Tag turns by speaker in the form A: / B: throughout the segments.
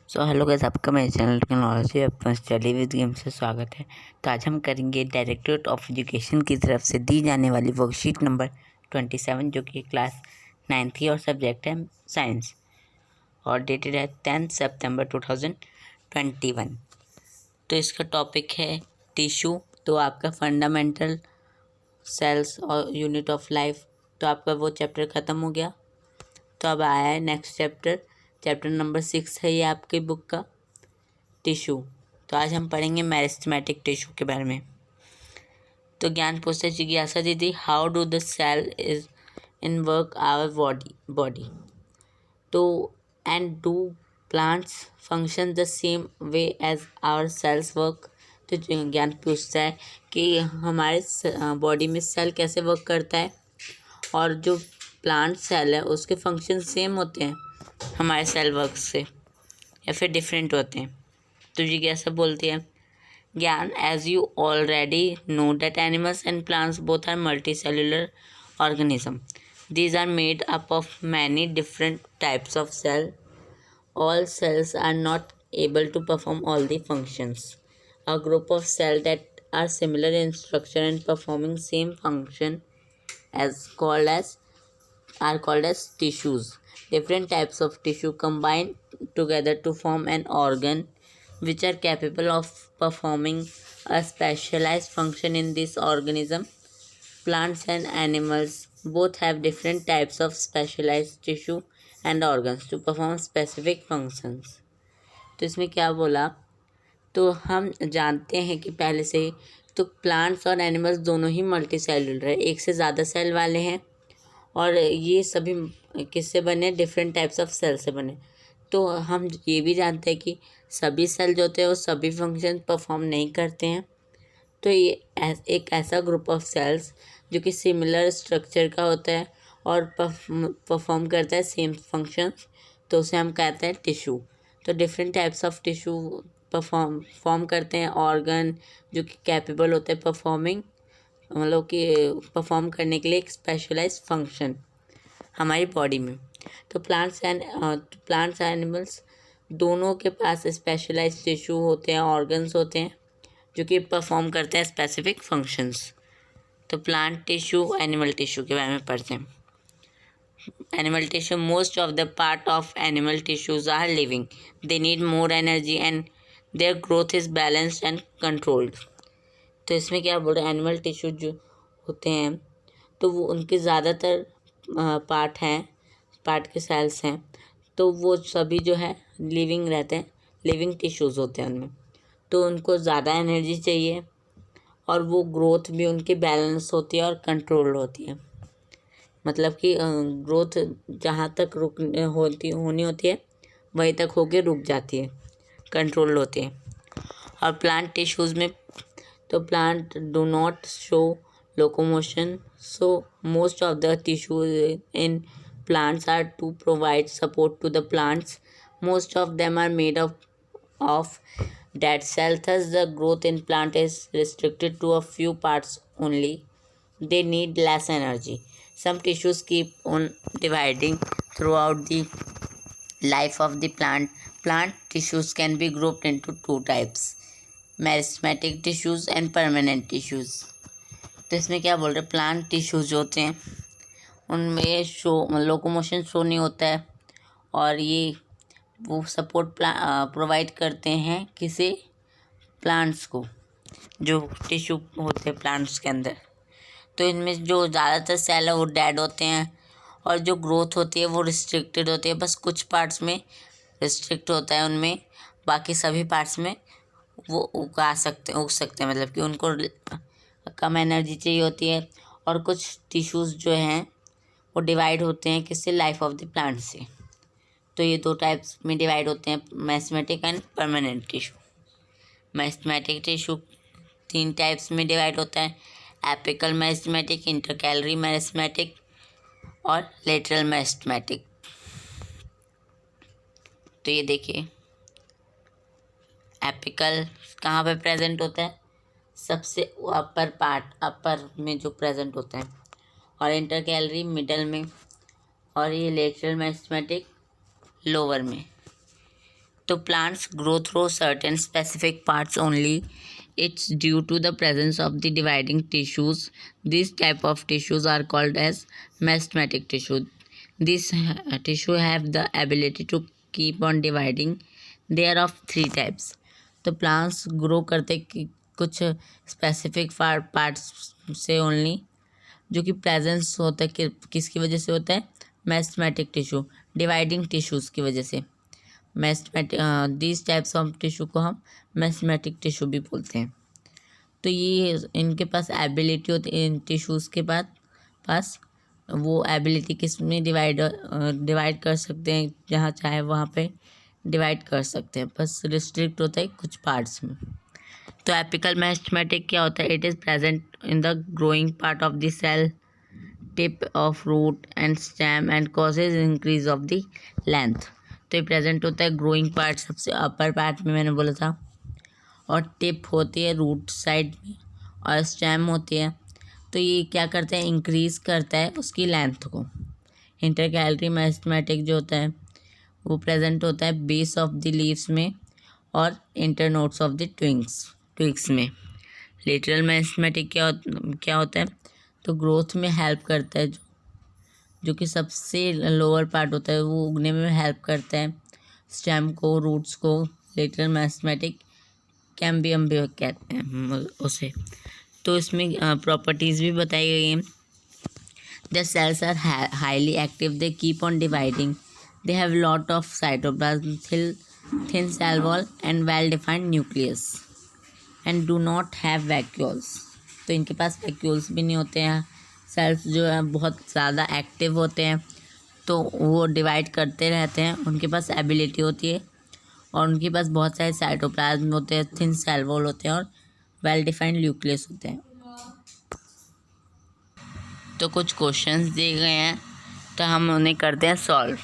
A: So hello guys, आपका मेरे channel technology upon study with game से स्वागत है। तो आज हम करेंगे डायरेक्टरेट ऑफ एजुकेशन की तरफ से दी जाने वाली वर्कशीट नंबर 27, जो कि क्लास 9th की और सब्जेक्ट है साइंस और डेटेड है 10 सितंबर 2021। तो इसका टॉपिक है टिश्यू। तो आपका फंडामेंटल सेल्स और यूनिट ऑफ लाइफ, तो आपका वो चैप्टर ख़त्म हो गया। तो अब आया है नेक्स्ट चैप्टर नंबर 6 है ये आपकी बुक का, टिश्यू। तो आज हम पढ़ेंगे मेरिस्टेमेटिक टिश्यू के बारे में। तो ज्ञान पूछते जिज्ञासा दीदी, how do the cell is in work our body. तो and do plants function the same way as our cells work. तो ज्ञान पूछता है कि हमारे बॉडी में सेल कैसे वर्क करता है और जो प्लांट सेल है उसके फंक्शन सेम होते हैं हमारे सेल वर्क से या फिर डिफरेंट होते हैं। तो जिज्ञासा बोलती है, ज्ञान, as you already know that animals and plants both are multi cellular organism. These are made up of many different types of cell. All cells are not able to perform all the functions. A group of cells that are similar in structure and performing same function are called as tissues. Different types of tissue combine together to form an organ which are capable of performing a specialized function in this organism. Plants and animals both have different types of specialized tissue and organs to perform specific functions. तो इसमें क्या बोला, तो हम जानते हैं कि पहले से ही तो प्लांट्स और एनिमल्स दोनों ही मल्टी सेलुलर है, एक से ज़्यादा सेल वाले हैं और ये सभी किससे बने, डिफरेंट टाइप्स ऑफ सेल से बने। तो हम ये भी जानते हैं कि सभी सेल जो होते हैं वो सभी फंक्शन परफॉर्म नहीं करते हैं। तो ये एक ऐसा ग्रुप ऑफ सेल्स जो कि सिमिलर स्ट्रक्चर का होता है और परफॉर्म करता है सेम फंक्शंस, तो उसे हम कहते हैं टिश्यू। तो different types of tissue form करते हैं ऑर्गन जो कि कैपेबल होते हैं परफॉर्मिंग, मतलब कि परफॉर्म करने के लिए एक स्पेशलाइज्ड फंक्शन हमारी बॉडी में। तो प्लांट्स एंड एनिमल्स दोनों के पास स्पेशलाइज्ड टिश्यू होते हैं, ऑर्गन्स होते हैं जो कि परफॉर्म करते हैं स्पेसिफिक फंक्शंस। तो प्लांट टिश्यू, एनिमल टिश्यू के बारे में पढ़ते हैं। Animal tissue, most of the part of animal tissues are living, they need more energy and their growth is balanced and controlled. तो इसमें क्या बोल रहे हैं, एनिमल टिश्यू जो होते हैं तो वो उनके ज़्यादातर पार्ट के सेल्स हैं, तो वो सभी जो है लिविंग रहते हैं, लिविंग टिश्यूज़ होते हैं उनमें। तो उनको ज़्यादा एनर्जी चाहिए और वो ग्रोथ भी उनकी बैलेंस होती है और कंट्रोल होती है, मतलब कि ग्रोथ जहाँ तक होनी होती है वहीं तक होके रुक जाती है, कंट्रोल होती है। और प्लांट टिश्यूज़ में तो plant do not show locomotion, so most of the tissues in plants are to provide support to the plants. Most of them are made of dead cell, thus the growth in plant is restricted to a few parts only. They need less energy. Some tissues keep on dividing throughout the life of the plant. Plant tissues can be grouped into two types, meristematic tissues and permanent tissues. तो इसमें क्या बोल रहे हैं, plant tissues जो होते हैं उनमें लोकोमोशन शो नहीं होता है और ये वो सपोर्ट प्रोवाइड करते हैं किसी प्लांट्स को, जो टिश्यू होते हैं प्लांट्स के अंदर। तो इनमें जो ज़्यादातर सेल है वो डेड होते हैं और जो ग्रोथ होती है वो रिस्ट्रिक्टेड होती है, बस कुछ पार्ट्स में रिस्ट्रिक्ट होता है उनमें, बाकी सभी पार्ट्स में वो उग सकते हैं, मतलब कि उनको कम एनर्जी चाहिए होती है। और कुछ टिश्यूज़ जो हैं वो डिवाइड होते हैं किससे, लाइफ ऑफ द प्लांट से। तो ये दो टाइप्स में डिवाइड होते हैं, meristematic and permanent tissue. Meristematic tissue 3 types में डिवाइड होता है, एपिकल मेरिस्टेमेटिक, इंटरकैलरी मेरिस्टेमेटिक और लेटरल मेरिस्टेमेटिक। तो ये देखिए, एपिकल कहाँ पे प्रेजेंट होता है, सबसे अपर में जो प्रेजेंट होता है, और इंटरकैलरी मिडल में, और ये लेटरल मेरिस्टेमेटिक लोअर में। तो plants grow through certain specific parts only. It's due to the presence of the dividing tissues. These type of tissues are called as meristematic tissue. These tissue have the ability to keep on dividing. They are of three types. तो plants grow करते कुछ specific parts से only, जो कि presence होता है किसकी वजह से होता है, मेरिस्टेमेटिक टिश्यू, डिवाइडिंग टिश्यूज़ की वजह से। Meristematic this types of tissue को हम मेरिस्टेमेटिक टिश्यू भी बोलते हैं। तो ये इनके पास एबिलिटी होती है, इन टिश्यूज़ के पास वो एबिलिटी किस में डिवाइड कर सकते हैं, जहाँ चाहे वहाँ पे डिवाइड कर सकते हैं, बस रिस्ट्रिक्ट होता है कुछ पार्ट्स में। तो एपिकल मेरिस्टेमेटिक क्या होता है, it is present in the growing part of the cell tip of root and stem and causes increase of the length. तो ये प्रेजेंट होता है ग्रोइंग पार्ट, सबसे अपर पार्ट में मैंने बोला था, और टिप होती है रूट साइड में, और स्टेम होती है। तो ये क्या करता है, इंक्रीज़ करता है उसकी लेंथ को। इंटरकैलरी मेरिस्टेमेटिक जो होता है वो प्रेजेंट होता है बेस ऑफ द लीव्स में और इंटरनोड्स ऑफ द ट्विग्स में। लेटरल मेरिस्टेमेटिक क्या होता है, तो ग्रोथ में हेल्प करता है, जो कि सबसे लोअर पार्ट होता है वो उगने में हेल्प करता है, स्टेम को, रूट्स को। लेटरल मेरिस्टेमेटिक कैम्बियम भी कहते हैं उसे। तो इसमें प्रॉपर्टीज़ भी बताई गई हैं। The cells are highly active, they keep on dividing, they have lot of cytoplasm, thin cell wall and well defined nucleus and do not have vacuoles. तो इनके पास वैक्यूल्स भी नहीं होते हैं। सेल्स जो है बहुत ज़्यादा एक्टिव होते हैं, तो वो डिवाइड करते रहते हैं, उनके पास एबिलिटी होती है, और उनके पास बहुत सारे साइटोप्लाज्म होते हैं, थिन सेल वॉल होते हैं, और वेल डिफाइंड न्यूक्लियस होते हैं। तो कुछ क्वेश्चंस दिए गए हैं, तो हम उन्हें करते हैं सॉल्व।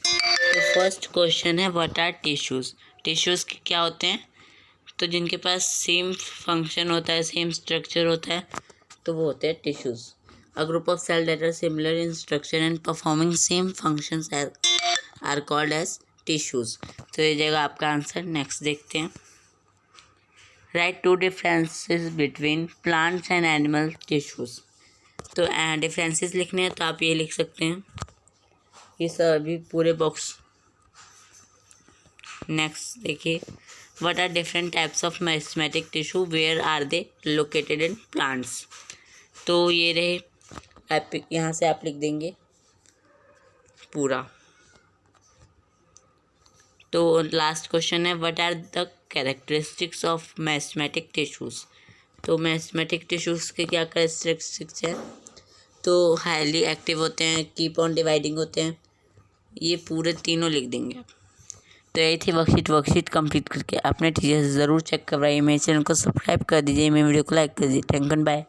A: तो फर्स्ट क्वेश्चन है, व्हाट आर टिश्यूज़। टिश्यूज़ क्या होते हैं, तो जिनके पास सेम फंक्शन होता है, सेम स्ट्रक्चर होता है, तो वो होते हैं tissues. A group of cell that are similar in structure and performing same functions are called as tissues. तो ये जगह आपका आंसर। नेक्स्ट देखते हैं, write two differences between plants and animal tissues. तो डिफरेंसेस लिखने हैं तो आप ये लिख सकते हैं, ये सभी पूरे बॉक्स। नेक्स्ट देखिए, what are different types of meristematic tissue, where are they located in plants. तो ये रहे, आप यहाँ से आप लिख देंगे पूरा। तो लास्ट क्वेश्चन है, what are the characteristics of meristematic tissues. तो मेरिस्टेमेटिक टिश्यूज़ के क्या कैरेक्टरिस्टिक्स हैं, तो हाईली एक्टिव होते हैं, कीप ऑन डिवाइडिंग होते हैं, ये पूरे तीनों लिख देंगे। तो यही थी वर्कशीट कंप्लीट करके अपने टीचर से ज़रूर चेक करवाइए। मेरे चैनल को सब्सक्राइब कर दीजिए, मेरे वीडियो को लाइक कर दीजिए। Thank you, bye.